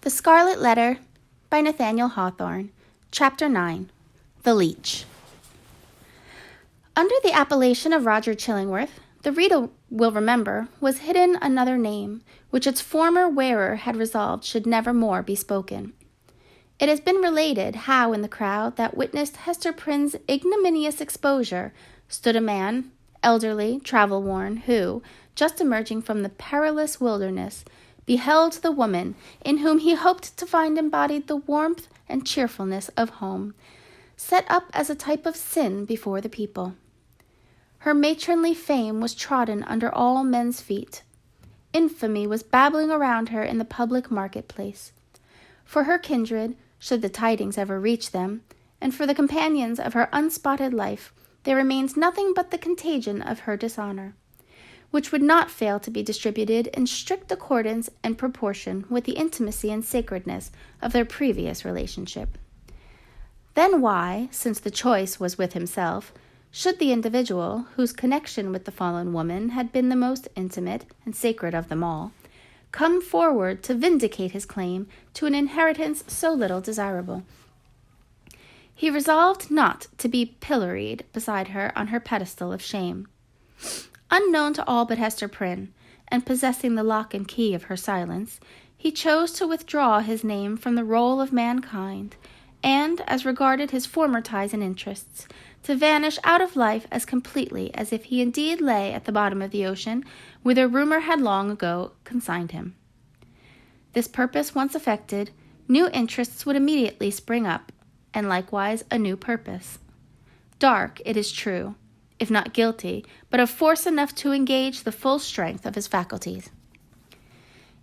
The Scarlet Letter by Nathaniel Hawthorne, Chapter 9, The Leech. Under the appellation of Roger Chillingworth, the reader will remember, was hidden another name, which its former wearer had resolved should never more be spoken. It has been related how in the crowd that witnessed Hester Prynne's ignominious exposure stood a man, elderly, travel-worn, who, just emerging from the perilous wilderness, beheld the woman in whom he hoped to find embodied the warmth and cheerfulness of home, set up as a type of sin before the people. Her matronly fame was trodden under all men's feet. Infamy was babbling around her in the public marketplace. For her kindred, should the tidings ever reach them, and for the companions of her unspotted life, there remains nothing but the contagion of her dishonor, which would not fail to be distributed in strict accordance and proportion with the intimacy and sacredness of their previous relationship. Then why, since the choice was with himself, should the individual, whose connection with the fallen woman had been the most intimate and sacred of them all, come forward to vindicate his claim to an inheritance so little desirable? He resolved not to be pilloried beside her on her pedestal of shame. Unknown to all but Hester Prynne, and possessing the lock and key of her silence, he chose to withdraw his name from the roll of mankind, and, as regarded his former ties and interests, to vanish out of life as completely as if he indeed lay at the bottom of the ocean, whither rumor had long ago consigned him. This purpose once effected, new interests would immediately spring up, and likewise a new purpose. Dark, it is true, if not guilty, but of force enough to engage the full strength of his faculties.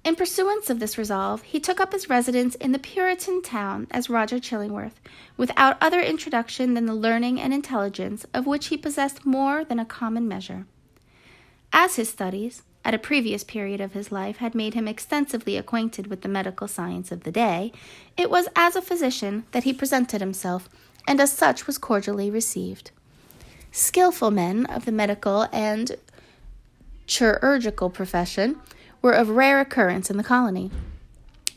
In pursuance of this resolve, he took up his residence in the Puritan town as Roger Chillingworth, without other introduction than the learning and intelligence of which he possessed more than a common measure. As his studies, at a previous period of his life, had made him extensively acquainted with the medical science of the day, it was as a physician that he presented himself, and as such was cordially received. Skillful men of the medical and chirurgical profession were of rare occurrence in the colony.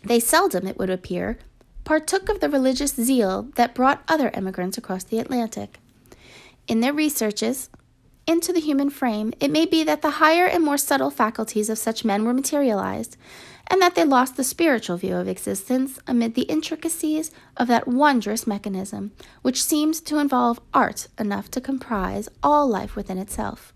They seldom, it would appear, partook of the religious zeal that brought other emigrants across the Atlantic. In their researches into the human frame, it may be that the higher and more subtle faculties of such men were materialized, and that they lost the spiritual view of existence amid the intricacies of that wondrous mechanism, which seems to involve art enough to comprise all life within itself.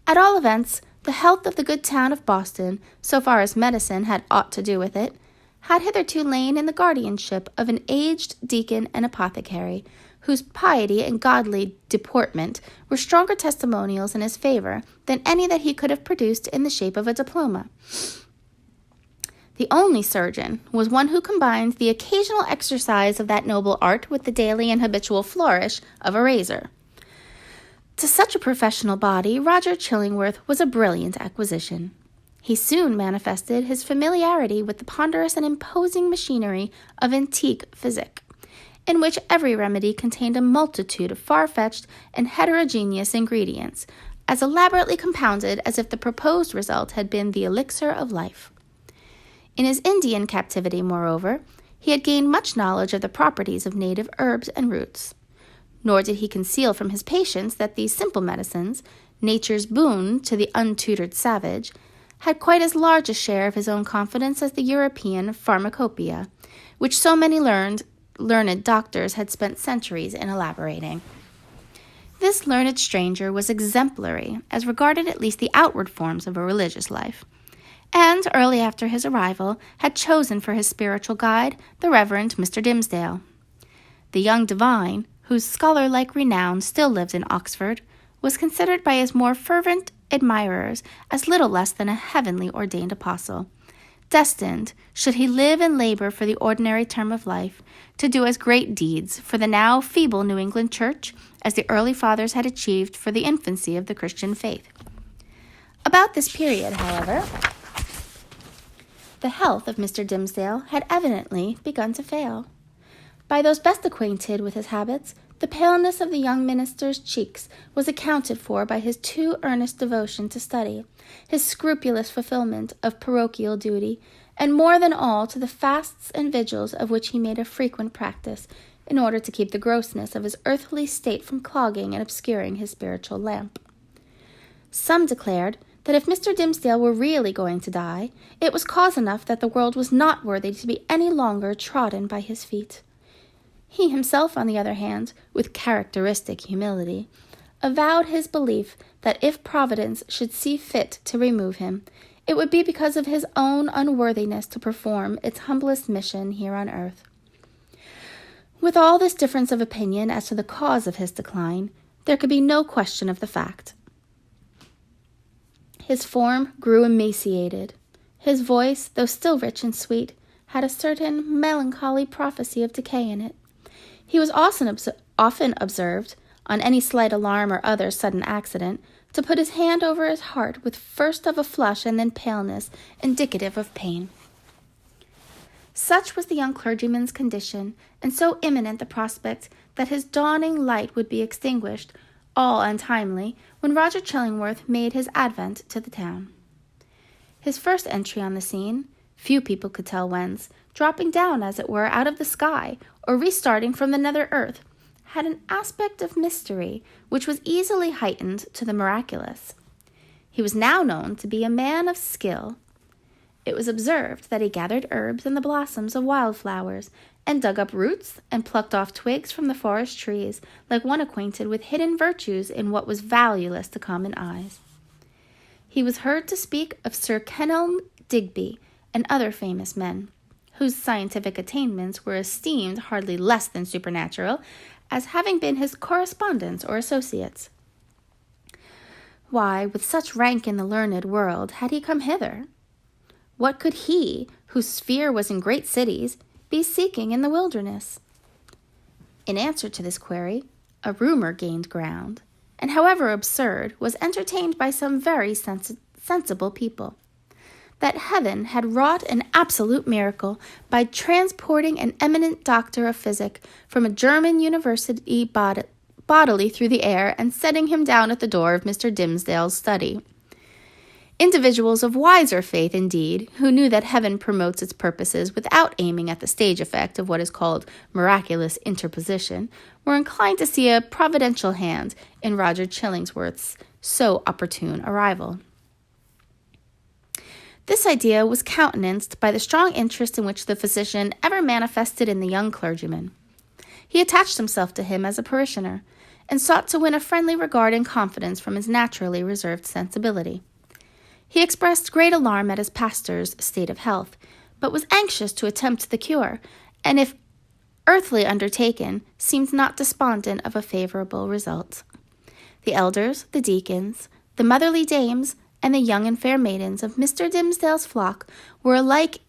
At all events, the health of the good town of Boston, so far as medicine had aught to do with it, had hitherto lain in the guardianship of an aged deacon and apothecary, whose piety and godly deportment were stronger testimonials in his favor than any that he could have produced in the shape of a diploma. The only surgeon was one who combined the occasional exercise of that noble art with the daily and habitual flourish of a razor. To such a professional body, Roger Chillingworth was a brilliant acquisition. He soon manifested his familiarity with the ponderous and imposing machinery of antique physic, in which every remedy contained a multitude of far-fetched and heterogeneous ingredients, as elaborately compounded as if the proposed result had been the elixir of life. In his Indian captivity, moreover, he had gained much knowledge of the properties of native herbs and roots. Nor did he conceal from his patients that these simple medicines, nature's boon to the untutored savage, had quite as large a share of his own confidence as the European pharmacopoeia, which so many learned doctors had spent centuries in elaborating. This learned stranger was exemplary as regarded at least the outward forms of a religious life, and early after his arrival had chosen for his spiritual guide the Reverend Mr. Dimmesdale. The young divine, whose scholar-like renown still lived in Oxford, was considered by his more fervent admirers as little less than a heavenly ordained apostle, destined, should he live and labor for the ordinary term of life, to do as great deeds for the now feeble New England Church as the early fathers had achieved for the infancy of the Christian faith. About this period, however, the health of Mr. Dimmesdale had evidently begun to fail. By those best acquainted with his habits, the paleness of the young minister's cheeks was accounted for by his too earnest devotion to study, his scrupulous fulfillment of parochial duty, and more than all to the fasts and vigils of which he made a frequent practice, in order to keep the grossness of his earthly state from clogging and obscuring his spiritual lamp. Some declared that if Mr. Dimmesdale were really going to die, it was cause enough that the world was not worthy to be any longer trodden by his feet. He himself, on the other hand, with characteristic humility, avowed his belief that if Providence should see fit to remove him, it would be because of his own unworthiness to perform its humblest mission here on earth. With all this difference of opinion as to the cause of his decline, there could be no question of the fact. His form grew emaciated. His voice, though still rich and sweet, had a certain melancholy prophecy of decay in it. He was often observed, on any slight alarm or other sudden accident, to put his hand over his heart with first of a flush and then paleness, indicative of pain. Such was the young clergyman's condition, and so imminent the prospect that his dawning light would be extinguished, all untimely, when Roger Chillingworth made his advent to the town. His first entry on the scene, few people could tell whence, dropping down, as it were, out of the sky, or restarting from the nether earth, had an aspect of mystery which was easily heightened to the miraculous. He was now known to be a man of skill. It was observed that he gathered herbs and the blossoms of wildflowers, and dug up roots and plucked off twigs from the forest trees, like one acquainted with hidden virtues in what was valueless to common eyes. He was heard to speak of Sir Kenelm Digby and other famous men, whose scientific attainments were esteemed hardly less than supernatural, as having been his correspondents or associates. Why, with such rank in the learned world, had he come hither? What could he, whose sphere was in great cities, be seeking in the wilderness? In answer to this query, a rumor gained ground, and however absurd, was entertained by some very sensible people, that heaven had wrought an absolute miracle by transporting an eminent doctor of physic from a German university bodily through the air and setting him down at the door of Mr. Dimmesdale's study. Individuals of wiser faith, indeed, who knew that heaven promotes its purposes without aiming at the stage effect of what is called miraculous interposition, were inclined to see a providential hand in Roger Chillingworth's so opportune arrival. This idea was countenanced by the strong interest in which the physician ever manifested in the young clergyman. He attached himself to him as a parishioner, and sought to win a friendly regard and confidence from his naturally reserved sensibility. He expressed great alarm at his pastor's state of health, but was anxious to attempt the cure, and if earthly undertaken, seemed not despondent of a favorable result. The elders, the deacons, the motherly dames, and the young and fair maidens of Mr. Dimmesdale's flock were alike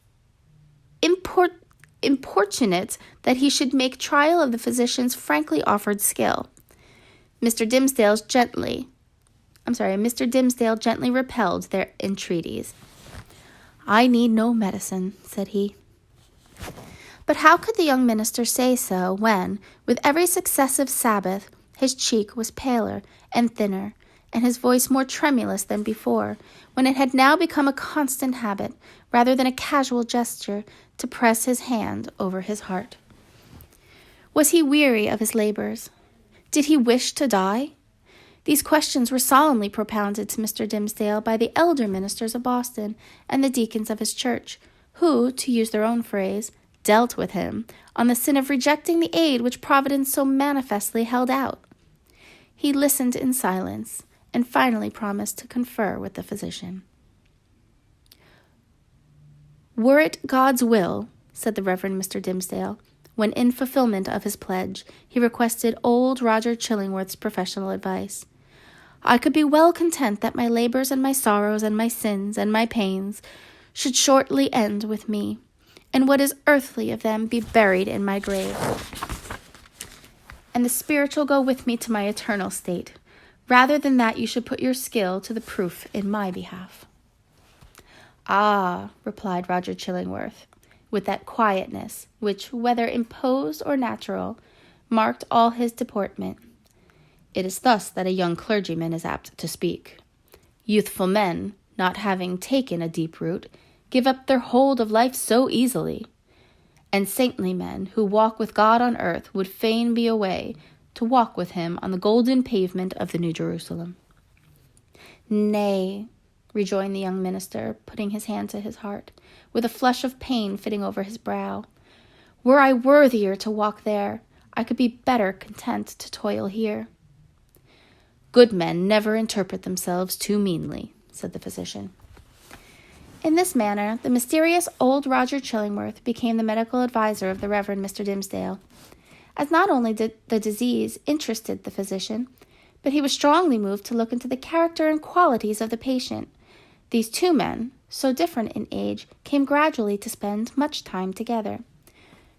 importunate that he should make trial of the physician's frankly offered skill. Mr. Dimmesdale gently repelled their entreaties. "I need no medicine," said he. But how could the young minister say so when, with every successive Sabbath, his cheek was paler and thinner, and his voice more tremulous than before, when it had now become a constant habit, rather than a casual gesture, to press his hand over his heart? Was he weary of his labors? Did he wish to die? These questions were solemnly propounded to Mr. Dimmesdale by the elder ministers of Boston and the deacons of his church, who, to use their own phrase, dealt with him on the sin of rejecting the aid which Providence so manifestly held out. He listened in silence, and finally promised to confer with the physician. "Were it God's will," said the Reverend Mr. Dimmesdale, when in fulfillment of his pledge he requested old Roger Chillingworth's professional advice, "I could be well content that my labors and my sorrows and my sins and my pains should shortly end with me, and what is earthly of them be buried in my grave, and the spiritual go with me to my eternal state, rather than that you should put your skill to the proof in my behalf." "Ah," replied Roger Chillingworth, with that quietness which, whether imposed or natural, marked all his deportment, "it is thus that a young clergyman is apt to speak. Youthful men, not having taken a deep root, give up their hold of life so easily. And saintly men who walk with God on earth would fain be away to walk with him on the golden pavement of the New Jerusalem. Nay, rejoined the young minister, putting his hand to his heart, with a flush of pain fitting over his brow. Were I worthier to walk there, I could be better content to toil here. Good men never interpret themselves too meanly, said the physician. In this manner, the mysterious old Roger Chillingworth became the medical adviser of the Reverend Mr. Dimmesdale. As not only did the disease interested the physician, but he was strongly moved to look into the character and qualities of the patient. These two men, so different in age, came gradually to spend much time together.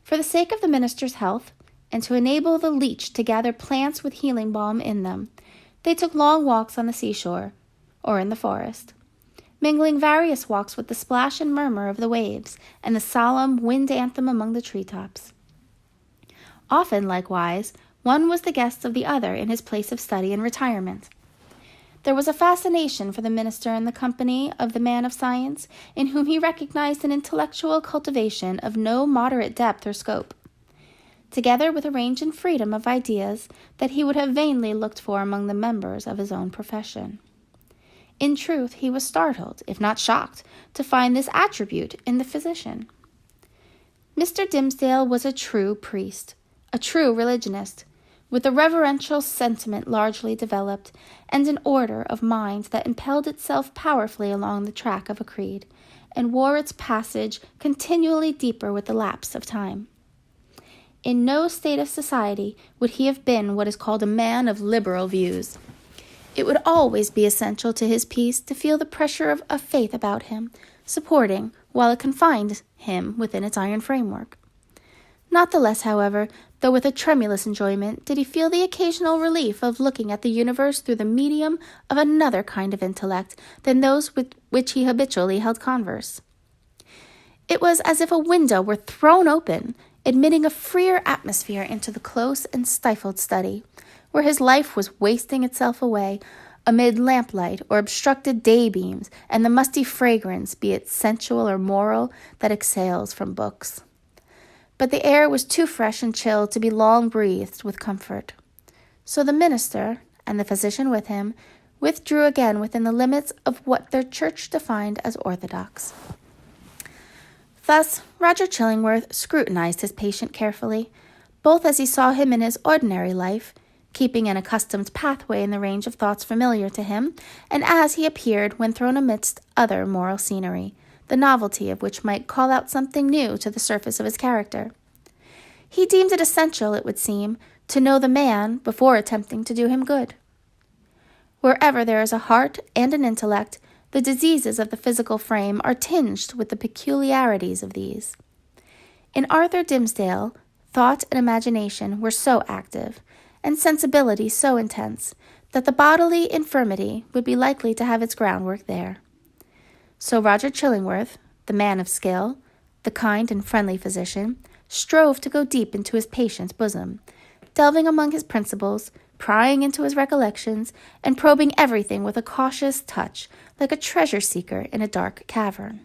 For the sake of the minister's health, and to enable the leech to gather plants with healing balm in them, they took long walks on the seashore, or in the forest, mingling various walks with the splash and murmur of the waves, and the solemn wind anthem among the treetops. Often, likewise, one was the guest of the other in his place of study and retirement. There was a fascination for the minister in the company of the man of science, in whom he recognized an intellectual cultivation of no moderate depth or scope, together with a range and freedom of ideas that he would have vainly looked for among the members of his own profession. In truth, he was startled, if not shocked, to find this attribute in the physician. Mr. Dimmesdale was a true priest, a true religionist, with a reverential sentiment largely developed, and an order of mind that impelled itself powerfully along the track of a creed, and wore its passage continually deeper with the lapse of time. In no state of society would he have been what is called a man of liberal views. It would always be essential to his peace to feel the pressure of faith about him, supporting, while it confined him within its iron framework. Not the less, however, though with a tremulous enjoyment, did he feel the occasional relief of looking at the universe through the medium of another kind of intellect than those with which he habitually held converse. It was as if a window were thrown open, admitting a freer atmosphere into the close and stifled study, where his life was wasting itself away amid lamplight or obstructed day-beams and the musty fragrance, be it sensual or moral, that exhales from books. But the air was too fresh and chill to be long breathed with comfort. So the minister, and the physician with him, withdrew again within the limits of what their church defined as orthodox. Thus Roger Chillingworth scrutinized his patient carefully, both as he saw him in his ordinary life, keeping an accustomed pathway in the range of thoughts familiar to him, and as he appeared when thrown amidst other moral scenery, the novelty of which might call out something new to the surface of his character. He deemed it essential, it would seem, to know the man before attempting to do him good. Wherever there is a heart and an intellect, the diseases of the physical frame are tinged with the peculiarities of these. In Arthur Dimmesdale, thought and imagination were so active, and sensibility so intense, that the bodily infirmity would be likely to have its groundwork there. So Roger Chillingworth, the man of skill, the kind and friendly physician, strove to go deep into his patient's bosom, delving among his principles, prying into his recollections, and probing everything with a cautious touch, like a treasure-seeker in a dark cavern.